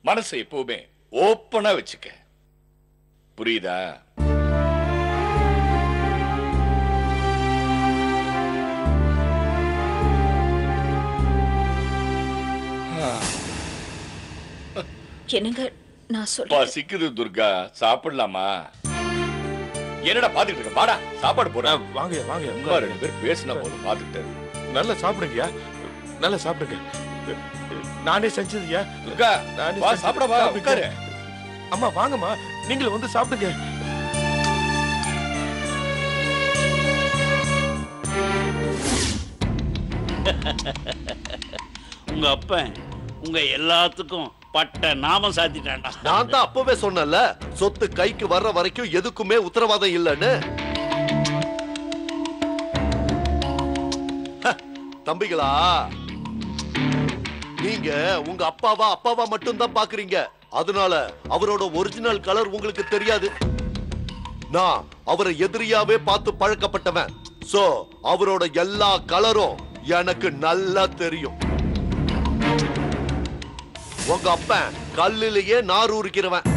மனசை எப்பவுமே ஓப்பனா வச்சுக்க. புரியுதா? என்னங்க நான் சொல்றேன். பசிக்குது துர்கா, சாப்பிடலாமா? என்னடா பாத்துக்கிட்டு இருக்க? வாடா சாப்பாடு போட. வாங்க வாங்க. உங்க ரெண்டு பேர் பேசினா போதும், பாத்துக்கிட்டு நல்லா சாப்பிடுங்கயா, நல்லா சாப்பிடுங்க. நானே செஞ்சதுயா. துர்கா வா சாப்பிட வா, உட்காரு. அம்மா வாங்கம்மா, நீங்களும் வந்து சாப்பிடுங்க. உங்க அப்பன் உங்க எல்லாத்துக்கும் பட்ட நாமம் சாத்திட்டான்டா. நான் தான் அப்பவே சொன்னல, சொத்து கைக்கு வர்ற வரைக்கும் எதுக்குமே உத்தரவாதம் இல்லன்னு. தம்பிகளா, நீங்க உங்க அப்பாவா மட்டும் தான் பாக்குறீங்க. அதனால அவரோட ஒரிஜினல் கலர் உங்களுக்கு தெரியாது. நான் அவரை எதிரியாவே பார்த்து பழக்கப்பட்டவன். சோ அவரோட எல்லா கலரும் எனக்கு நல்லா தெரியும். உங்க அப்பன் கல்லிலேயே நார் உரிக்கிறவன்.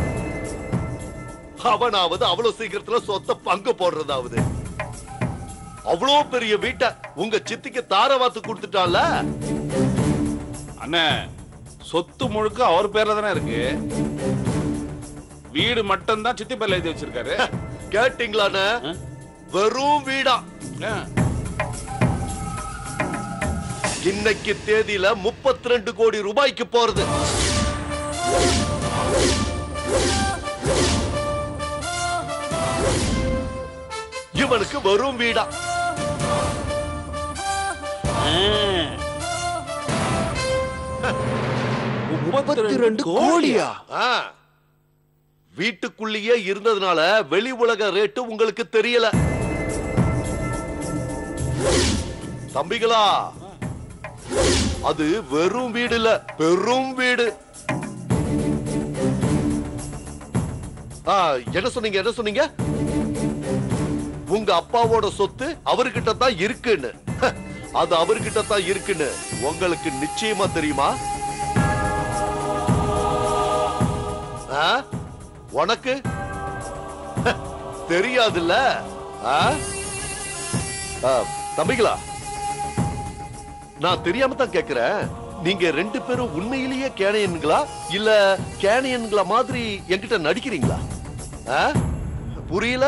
அவனாவது அவ்வளவு சீக்கிரத்துல சொத்த பங்கு போடுறதாவது. அவ்வளோ பெரிய வீட்டை உங்க சித்திக்கு தாரவாத்து கொடுத்துட்டான்ல. அண்ணே, சொத்து முழுக்க அவர் பேர்ல தானே இருக்கு. வீடு மட்டும் தான் சித்தி பேர்ல எழுதி வச்சிருக்காரு. கேட்டீங்களாண்ணே? வெறும் வீடா. இன்னைக்கு தேதியில 32 கோடி ரூபாய்க்கு போறது. இவனுக்கு வெறும் வீடா. 32 கோடியா? வீட்டுக்குள்ளேயே இருந்ததுனால வெளி உலக ரேட்டு உங்களுக்கு தெரியல. தம்பிகளா, அது வெறும் வீடு இல்ல, பெரும் வீடு. என்ன சொன்னீங்க? உங்க அப்பாவோட சொத்து அவர்கிட்ட தான் இருக்குன்னு. அது அவர்கிட்ட தான் இருக்குன்னு உங்களுக்கு நிச்சயமா தெரியுமா? உனக்கு தெரியாதுல்ல? தம்பிகளா, நான் தெரியாம தான் கேக்குறேன். நீங்க ரெண்டு பேரும் உண்மையிலேயே கேனையன்களா இல்ல கேனையன்களா மாதிரி என்கிட்ட நடிக்கிறீங்களா? புரியல?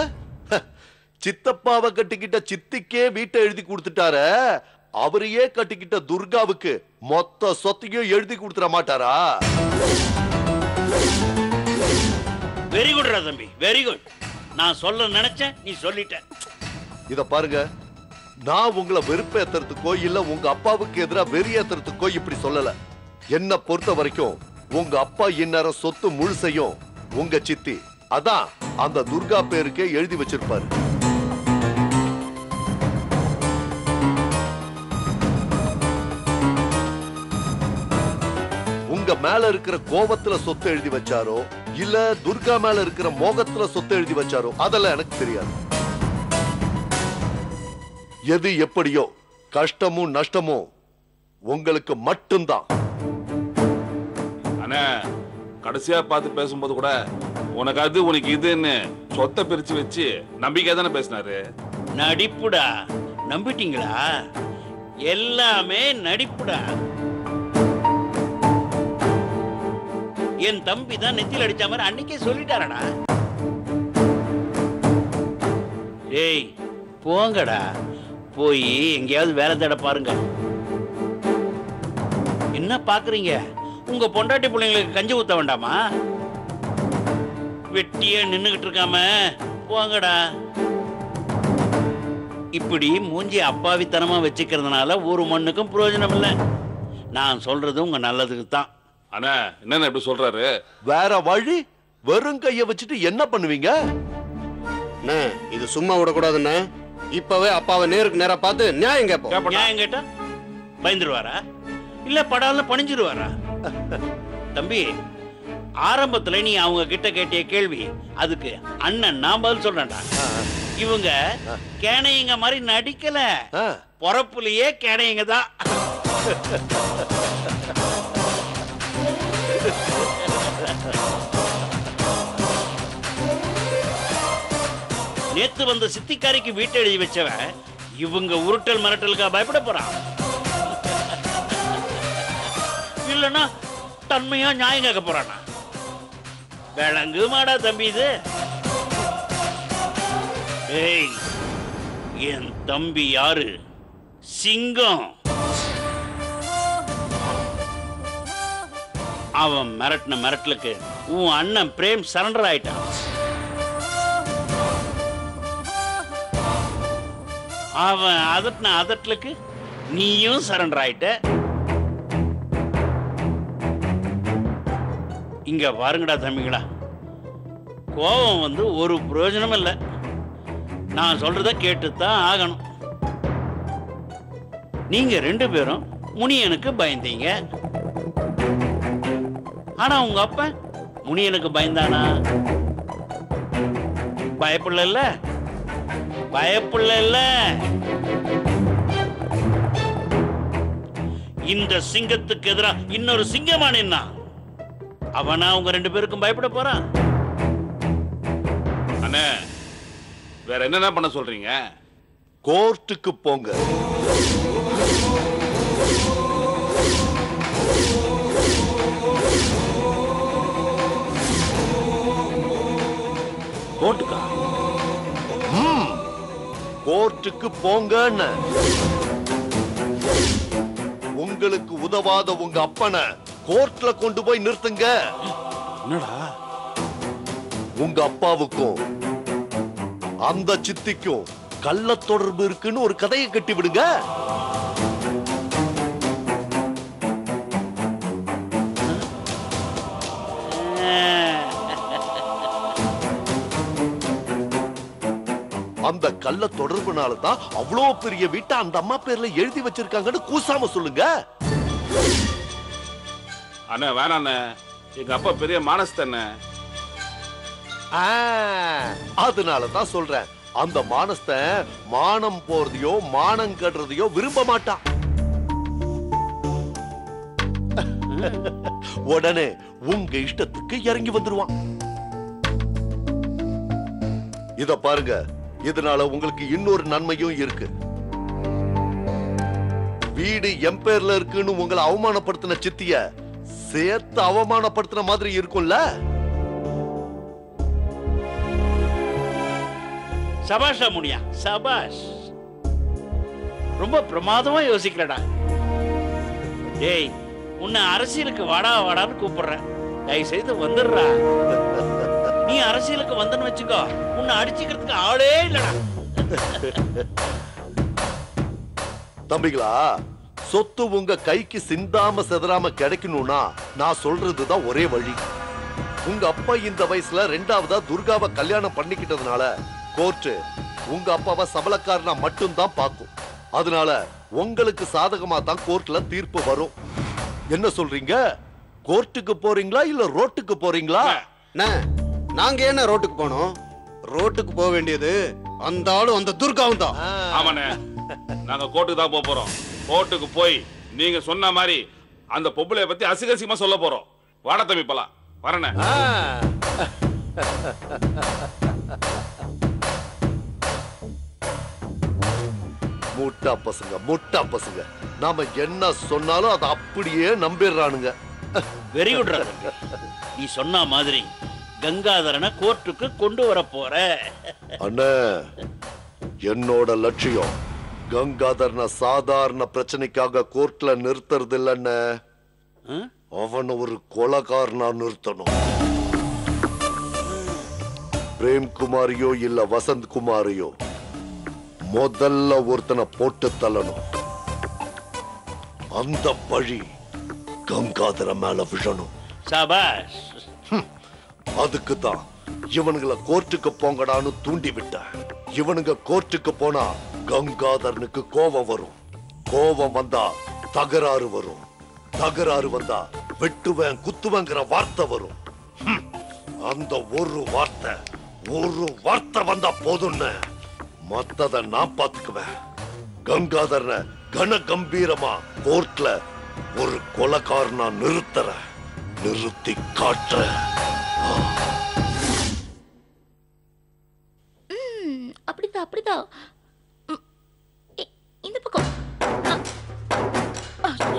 சித்தப்பாவை கட்டிக்கிட்ட சித்திக்கே வீட்டை எழுதி கொடுத்துட்டார, அவரையே கட்டிக்கிட்ட துர்காவுக்கு மொத்த சொத்தையும் எழுதி கொடுத்துட மாட்டாரா? வெரி குட் தம்பி, வெரி குட். நான் சொல்ல நினைச்சேன், நீ சொல்லிட்ட. இத பாருங்க, நான் உங்களை வெறுப்பேத்துறதுக்கோ இல்ல உங்க அப்பாவுக்கு எதிராக வெறியேத்துறதுக்கோ இப்படி சொல்லல. என்ன பொறுத்த வரைக்கும் உங்க அப்பா இந்நேரம் சொத்து முழுசையும் உங்க சித்தி, அதான் அந்த துர்கா பேருக்கே எழுதி வச்சிருப்பாரு. உங்க மேல இருக்கிற கோபத்துல சொத்து எழுதி வச்சாரோ இல்ல துர்கா மேல இருக்கிற மோகத்துல சொத்து எழுதி வச்சாரோ அதெல்லாம் எனக்கு தெரியாது. எது எப்படியோ கஷ்டமும் நஷ்டமும் உங்களுக்கு மட்டும்தான். அண்ணா, கடைசியா பார்த்து பேசும்போது கூட உனக்கு அது உனக்கு இதுன்னு சொத்தை பிரிச்சு வச்சு நம்பிக்கை தானே பேசினாரு. நடிப்புடா. நம்பிட்டீங்களா? எல்லாமே நடிப்புடா. என் தம்பி தான் நெத்தியில் அடிச்ச மாதிரி அன்னைக்கே சொல்லிட்டாரடா. ஏய் போங்கடா, போய் எங்கேயாவது வேலை தேட பாருங்க. என்ன பாக்குறீங்க? உங்க பொண்டாட்டி பிள்ளைங்களுக்கு கஞ்சி ஊத்த வேண்டாமா? வெட்டியே நின்னுகிட்டு இருக்காம போங்கடா. இப்படி மூஞ்சி அப்பாவித்தனமா வச்சுக்கிறதுனால ஒரு மண்ணுக்கும் பிரயோஜனம் இல்லை. நான் சொல்றது உங்க நல்லதுக்கு தான். அண்ணா, என்ன இப்படி சொல்றாரு? வேற வழி? வெறும் கைய வச்சுட்டு என்ன பண்ணுவீங்க? இது சும்மா விடக்கூடாதுன்னு இப்பவே அப்பாவை நேருக்கு நேரா பார்த்து நியாயம் கேட்போம். நியாயம் கேட்டா பயந்துருவாரா இல்ல படால பணிஞ்சிருவாரா? தம்பி, ஆரம்பத்துல நீ அவங்க கிட்ட கேட்டிய கேள்வி அதுக்கு அண்ணன் நான் பதில் சொல்றேன்டா. இவங்க கேனையங்க மாதிரி நடிக்கல, பொறப்புலயே கேனையங்க தான். நேத்து வந்த சித்திக்காரிக்கு வீட்டை எழுதி வச்சவன் இவங்க உருட்டல் மிரட்டலுக்கா பயப்பட போறான்? இல்லனா தன்மையா நியாயம் கேட்க போறானா? விளங்கு மாடா தம்பி இது. ஏய், என் தம்பி யாரு? சிங்கம். அவன் மிரட்டின மிரட்டலுக்கு உன் அண்ணன் பிரேம் சரண்டர் ஆயிட்டான். அவன் அதட்டின அதட்டலுக்கு நீயும் சரண்டர் ஆயிட்ட. இங்க பாருங்கடா தம்பிங்களா, கோபம் வந்து ஒரு பிரயோஜனம் இல்லை. நான் சொல்றத கேட்டுத்தான் ஆகணும். நீங்க 2 பேரும் முனியனுக்கு பயந்தீங்க. ஆனா உங்க அப்பா முனியனுக்கு பயந்தானா? பயப்படல. பயப்படல. இந்த சிங்கத்துக்கு எதிரா இன்னொரு சிங்கமான அவனா உங்க 2 பேருக்கும் பயப்பட போறான்? அண்ணே, வேற என்னென்ன பண்ண சொல்றீங்க? கோர்ட்டுக்கு போங்க. கோர்ட்டுக்கா? கோர்ட்டுக்கு போங்கன்னு. உங்களுக்கு உதவாத உங்க அப்பனை கோர்ட்ல கொண்டு போய் நிறுத்துங்க. என்னடா? உங்க அப்பாவுக்கும் அந்த சித்திக்கும் கள்ள தொடர்பு இருக்குன்னு ஒரு கதையை கட்டி விடுங்க. அந்த கள்ள தொடர்புனால தான் அவ்வளோ பெரிய வீட்டை அந்த அம்மா பேர்ல எழுதி வச்சிருக்காங்கன்னு கூசாம சொல்லுங்க. அண்ணா வேணாண்ணே, எங்க அப்பா பெரிய மானஸ்தண்ணே. அதனாலதான் சொல்றேன், அந்த மானஸ்தன் மானம் போறதையோ மானம் கடுறதையோ விரும்ப மாட்டான். உடனே உங்க இஷ்டத்துக்கு இறங்கி வந்துருவான். இத பாருங்க, இதனால உங்களுக்கு இன்னொரு நன்மையும் இருக்கு. வீடு என் பேர்ல இருக்குன்னு உங்களை அவமானப்படுத்தின சித்திய சேர்த்து அவமானப்படுத்தின மாதிரி இருக்கும்ல. சபாஷா முனியா, சபாஷ். ரொம்ப பிரமாதமா யோசிக்கிறடா. டேய், உன்னை அரசியலுக்கு வாடா வாடான்னு கூப்பிடுறேன். தயவு செய்து வந்துடுறா. நீ அரசியலுக்கு வந்தன்னு வச்சுக்கோ, உன்னை அடிச்சுக்கிறதுக்கு ஆளே இல்லடா. தம்பிகளா, சொத்து உங்க கைக்கு சிந்தாம செதறாம கிடைக்கணும்னா நான் சொல்றதுதான் ஒரே வழி. உங்க அப்பா இந்த வயசுல 2வதா துர்காவை கல்யாணம் பண்ணிக்கிட்டதுனால கோர்ட்டு உங்க அப்பாவை சபலக்காரனா மட்டும்தான் பார்க்கும். அதனால உங்களுக்கு சாதகமா தான் கோர்ட்ல தீர்ப்பு வரும். என்ன சொல்றீங்க? கோர்ட்டுக்கு போறீங்களா இல்ல ரோட்டுக்கு போறீங்களா? நாங்க என்ன ரோட்டுக்கு போனோம்? ரோட்டுக்கு போக வேண்டியது அந்த ஆளும் அந்த துர்காவும் தான். ஆமாண்ணே, நாங்க கோர்ட்டுக்கு தான் போறோம். கோர்ட்டுக்கு போய் நீங்க சொன்ன மாதிரி அந்த பொம்பளைய பத்தி அசிகசியமா சொல்ல போறோம். வாட தம்பி போலாம். வரண்ணே. முட்டா பசங்க, முட்டா பசங்க. நாம என்ன சொன்னாலும் அதை அப்படியே நம்பிடுறானுங்க. Very good. நீ சொன்ன மாதிரி கங்காதரனை கோர்ட்டுக்கு கொண்டு வர போற. அண்ணே, என்னோட லட்சியம் கங்காதரனை சாதாரண பிரச்சனைக்காக கோர்ட்ல நிறுத்துறது இல்லன்னு, அவனை ஒரு கொலைகாரனா நிறுத்தணும். பிரேம்குமாரியோ இல்ல வசந்த் குமாரியோ முதல்ல ஒருத்தனை போட்டு தள்ளணும். அந்த பழி கங்காதர மேல விழணும். சபாஷ். அதுக்கு தான் இவனுங்களை கோர்ட்டுக்கு போங்கடான்னு தூண்டி விட்ட. இவனுங்க கோர்ட்டுக்கு போனா கங்காதரனுக்கு கோபம் வரும். கோபம் வந்தா தகராறு வரும். தகராறு வந்தா வெட்டுவேன் குத்துவேங்கிற வார்த்தை வரும். அந்த ஒரு வார்த்தை வந்தா போதும்னு மத்தத நான் பாத்துக்குவேன். கங்காதரனை கன கம்பீரமா கோர்ட்ல ஒரு கொலைகாரனா நிறுத்தி காட்டுற. அப்படிதான். இந்த பக்கம். அச்சோ.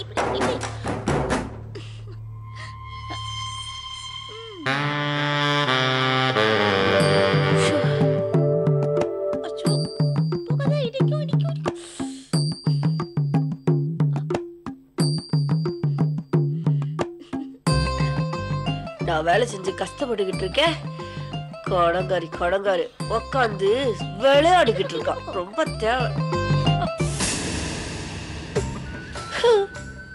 இப்படி இப்படி. அச்சோ. போகாத, இடிக்கும் இடிக்கும் இடிக்கும். நான் வேலை செஞ்சு கஷ்டப்பட்டுக்கிட்டு இருக்கேன். கடங்காரி உக்காந்து விளையாடிக்கிட்டு இருக்கான். ரொம்ப தேவை.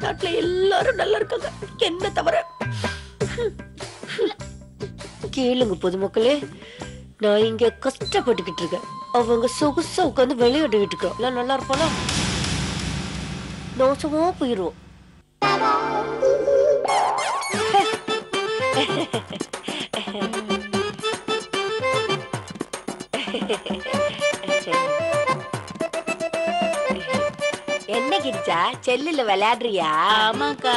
நாட்டுல எல்லாரும் நல்லா இருக்காங்க, என்ன தவிர. கேளுங்க பொதுமக்களே, நான் இங்க கஷ்டப்பட்டுக்கிட்டு இருக்கேன், அவங்க சொகுசா உட்காந்து விளையாடிக்கிட்டு இருக்கோம். எல்லாம் நல்லா இருப்பானா? மோசமா போயிருவோம். என்ன கிரிஜா, செல்லுல விளையாடுறியா? ஆமாக்கா.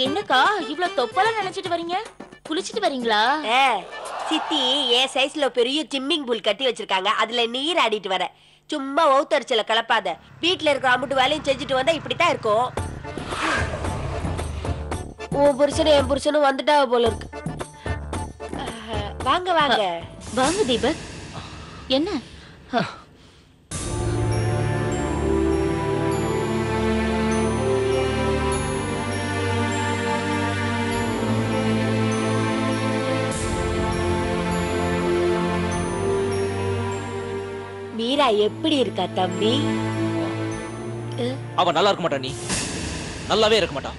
என்னக்கா இவ்வளவு தொப்பலா நினைச்சிட்டு வரீங்க? குளிச்சிட்டு வரீங்களா? சித்தி என் சைஸ்ல பெரிய ஸ்விம்மிங் பூல் கட்டி வச்சிருக்காங்க, அதுல நீர் ஆடிட்டு வர. சும்மா ஒவுத்தரிச்சல கலப்பாத. வீட்டுல இருக்கிற அம்புட்டு வேலையும் செஞ்சுட்டு வந்தா இப்படித்தான் இருக்கும். உன் புருஷனும் என் புருஷனும் வந்துட்டா போல இருக்கு. வாங்க வாங்க வாங்க தீபக். என்ன? மீரா எப்படி இருக்கா தம்பி? அவ நல்லா இருக்க மாட்டா, நீ நல்லாவே இருக்க மாட்டா.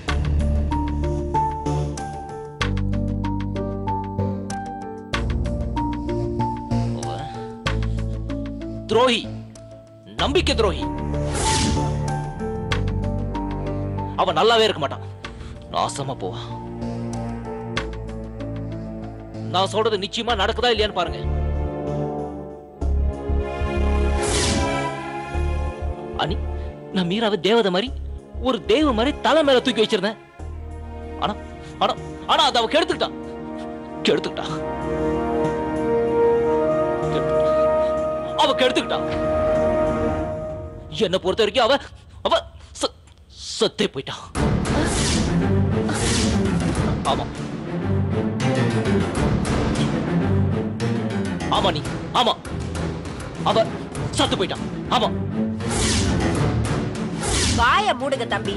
துரோகி, நம்பிக்கை துரோகி. அவ நல்லாவே இருக்க மாட்டான், நாசமா போவா. நான் சொல்றது நிச்சயமா நடக்குதா இல்லையான்னு பாருங்க. அனி, நான் மீராவை தேவதை மாதிரி, ஒரு தெய்வ மாதிரி தலை மேல தூக்கி வச்சிருந்தேன். ஆனா ஆனா ஆனா அதை அவ கெடுத்துக்கிட்டா. அவ கெடுத்துக்கிட்டா. என்ன பொறுத்த வரைக்கும் அவ அவ சத்தே போயிட்டா. ஆமா ஆமா நீ ஆமா, அவ சத்து போயிட்டான். ஆமா. வாய மூடுங்க தம்பி.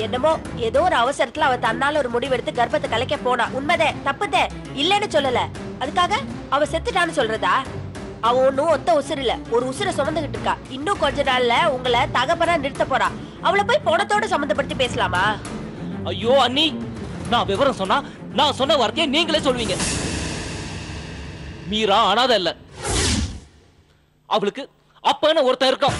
என்னமோ ஏதோ ஒரு அவசரத்துல அவ தன்னால ஒரு முடிவெடுத்து கர்ப்பத்தை கலைக்க போனா. உண்மைதே, தப்புதே, இல்லன்னு சொல்லல. அதுக்காக அவ செத்துட்டான்னு சொல்றதா? அவ ஒன்னும் ஒத்த உசுறு இல்ல, ஒரு உசுரை சுமந்துகிட்டு இருக்கா. இன்னும் கொஞ்ச நாள்ல உங்களை தகப்பனா நிறுத்த போறா. அவளை போய் பணத்தோட சம்பந்தப்படுத்தி பேசலாமா? ஐயோ அண்ணி, நான் விவரம் சொன்னா நான் சொன்ன வார்த்தையை நீங்களே சொல்வீங்க. மீரா அனாதை இல்ல, அவளுக்கு அப்பன்னு ஒருத்தன் இருக்கான்.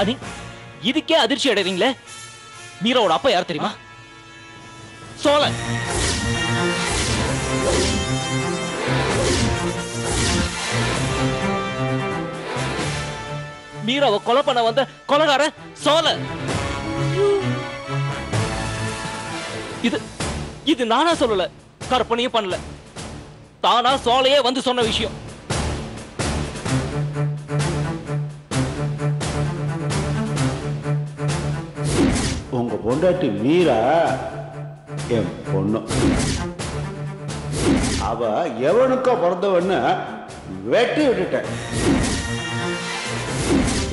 அனி, இதுக்கே அதிர்ச்சி அடைறீங்களே. மீராவோட அப்பா யார் தெரியுமா? சோழன். மீராவை கொலை பண்ண வந்த கொலைகார சோழன். இது இது நானா சொல்லல, கற்பனையும் பண்ணல, தானா சோழையே வந்து சொன்ன விஷயம். உங்க பொண்டாட்டி மீரா என் பொண்ணு. அவ எவனுக்கோ பிறந்தவன்னு வெட்டி விட்டுட்டேன்.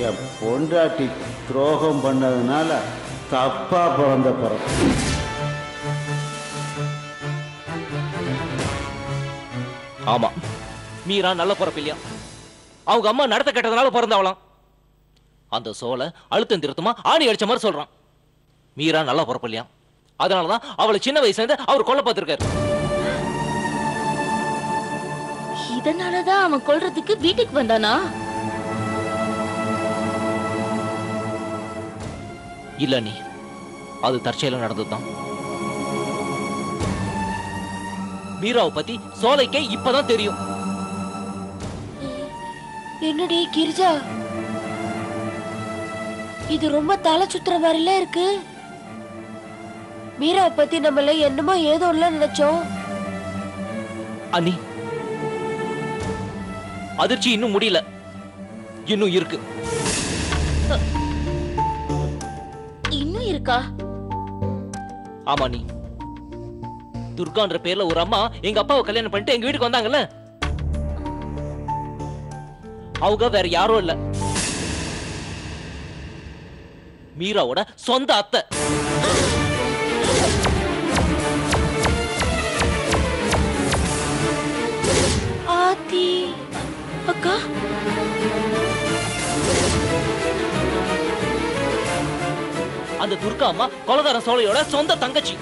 என் பொண்டாட்டி துரோகம் பண்ணதுனால தப்பா பிறந்த பிறகு. ஆமா, மீரா நல்ல பிறப்பு இல்லையா, அவங்க அம்மா நடத்த கெட்டதுனால பிறந்தவளாம். அந்த சோலை அழுத்தம் திருத்தமா ஆணி அடிச்ச மாதிரி சொல்றான். மீரா நல்லா பிறப்பு இல்லையா, அதனாலதான் அவளை சின்ன வயசுல இருந்து அவர் கொல்ல பார்த்திருக்காரு. இதனாலதான் அவன் கொல்றதுக்கு வீட்டுக்கு வந்தானா? இல்ல நீ, அது தற்செயலா நடந்ததுதான். மீராவை பத்தி சோலைக்கே இப்பதான் தெரியும். என்னடி கிரிஜா, இது ரொம்ப தலை சுத்துற மாதிரில இருக்கு. மீரா பத்தி நம்மள என்னமோ ஏதோ இல்ல நினைச்சோம். அண்ணி, அதிர்ச்சி இன்னும் முடியல, இன்னும் இருக்கு. இன்னும் இருக்கா? ஆமா நீ, துர்கான்ற பேர்ல ஒரு அம்மா எங்க அப்பாவை கல்யாணம் பண்ணிட்டு எங்க வீட்டுக்கு வந்தாங்கல்ல, அவங்க வேற யாரும் இல்ல, மீராவோட சொந்த அத்தை. ஆத்தி அக்கா, அந்த துர்கா அம்மா கொலகார சோழையோட சொந்த தங்கச்சி.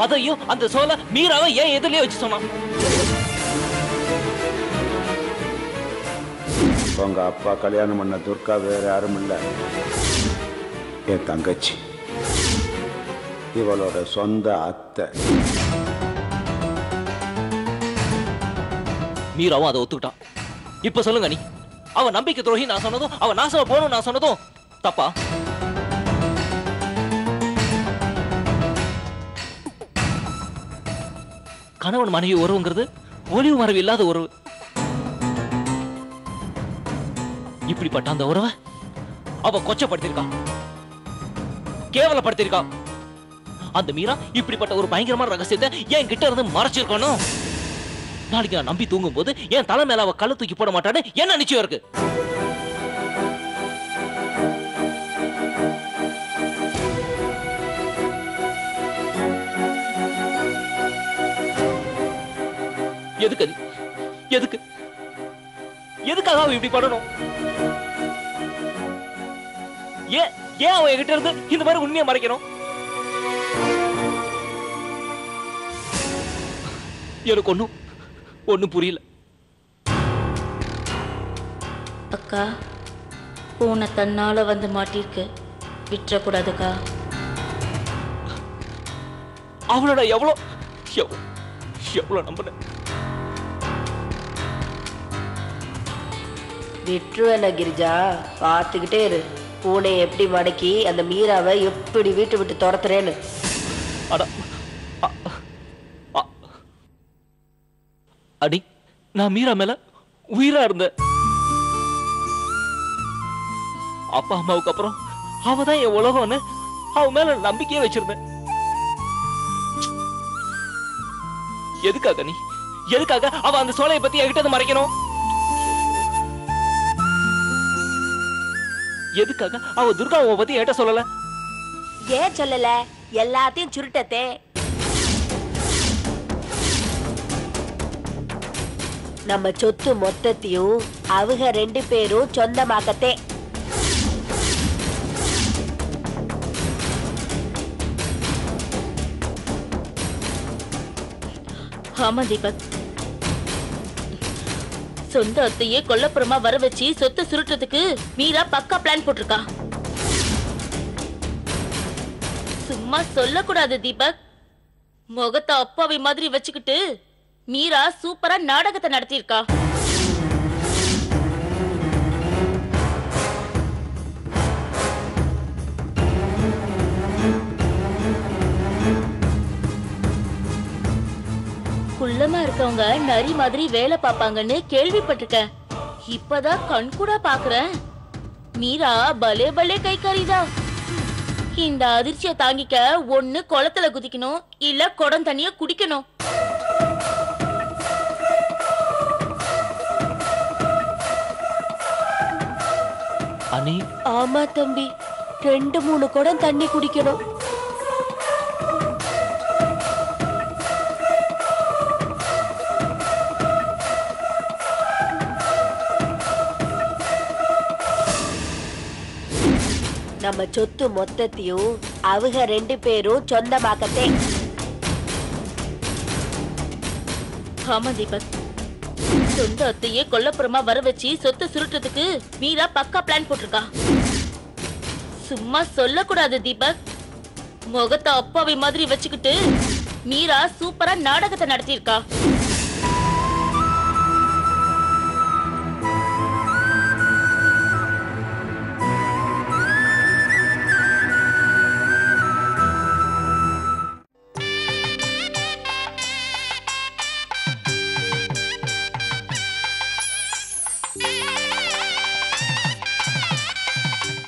அதையும் அந்த சோழ மீராவை ஏன் எதிரிலே வச்சு சொன்னான்? உங்க அப்பா கல்யாணம் பண்ண துர்கா வேற யாரும் இல்ல, என் தங்கச்சி, இவளோட சொந்த அத்தை. மீராவும் அதை ஒத்துக்கிட்டான். இப்ப சொல்லுங்க நீ, அவ நம்பிக்கை துரோகி நான் சொன்னதும், அவ நாசமா போகணும் நான் சொன்னதும் தப்பா? கணவன் மனைவி உறவுங்கிறது ஒளிவு மறைவு இல்லாத உறவு. இப்படிப்பட்ட அந்த உறவை அவ கொச்சப்படுத்திருக்கா, கேவலப்படுத்திருக்கா. அந்த மீரா இப்படிப்பட்ட ஒரு பயங்கரமான ரகசியத்தை என் கிட்ட இருந்து மறைச்சிருக்கணும். நாளைக்கு நான் நம்பி தூங்கும் போது என் தலை மேல அவ கள்ள தூக்கி போட மாட்டான்னு என்ன நிச்சயம் இருக்கு? எதுக்கு எதுக்கு எதுக்காக அவ இப்படி பண்ணணும்? ஏன் ஏன் அவன் என்கிட்ட இருந்து இந்த மாதிரி உண்மையை மறைக்கணும்? எனக்கு ஒண்ணும் புரியல. அக்கா, பூனை தன்னால வந்து மாட்டிருக்கு, விட்டுறக்கூடாதுக்கா. அவளோட எவ்வளவு நம்பின. விட்டுருவேல கிரிஜா, பார்த்துக்கிட்டே இரு. பூனை எப்படி மடக்கி அந்த மீராவை எப்படி வீட்டு விட்டு துரத்துறேன்னு. அடி, நான் மீரா மேல உயிரா இருந்த. அப்பா அம்மாவுக்கு அப்புறம் அவதான் என் உலகம்னு அவ மேல நம்பிக்கையே வச்சிருந்தேன். எதுக்காக நீ, எதுக்காக அவ அந்த சோலையை பத்தி என்கிட்ட மறைக்கணும்? எதுக்காக அவ துர்காவை பத்தி என்கிட்ட சொல்லல? ஏன் சொல்லல? எல்லாத்தையும் சுருட்டத்தே. நம்ம சொத்து மொத்தத்தையும் அவங்க 2 பேரும் சொந்தமாக்கத்தே. ஆமா தீபக், சொந்த அத்தையே கொல்லப்புறமா வர வச்சு சொத்தை சுருட்டுறதுக்கு மீரா பக்கா பிளான் போட்டிருக்கா. சும்மா சொல்லக்கூடாது தீபக். முகத்தை அப்பாவி மாதிரி வச்சுக்கிட்டு மீரா சூப்பரா நாடகத்தை நடத்தியிருக்கா. குள்ளமா இருக்கவங்க நரி மாதிரி வேலை பார்ப்பாங்கன்னு கேள்விப்பட்டிருக்கேன். இப்பதான் கண்கூடா பாக்குறேன். மீரா பலே பலே கைக்காரிதான். இந்த அதிர்ச்சியை தாங்கிக்க ஒண்ணு குளத்துல குதிக்கணும், இல்ல குடம் தண்ணிய குடிக்கணும். அனி, ஆமா தம்பி, 2-3 குடம் தண்ணி குடிக்கணும். நம்ம சொத்து மொத்தத்தையும் அவங்க 2 பேரும் சொந்தமாக்கத்தே. ஆமா தீபக், சொந்த அத்தையே கொல்லப்புறமா வர வச்சு சொத்தை சுருட்டுறதுக்கு மீரா பக்கா பிளான் போட்டிருக்கா. சும்மா சொல்லக்கூடாது தீபக். முகத்தை அப்பாவி மாதிரி வச்சுக்கிட்டு மீரா சூப்பரா நாடகத்தை நடத்தியிருக்கா.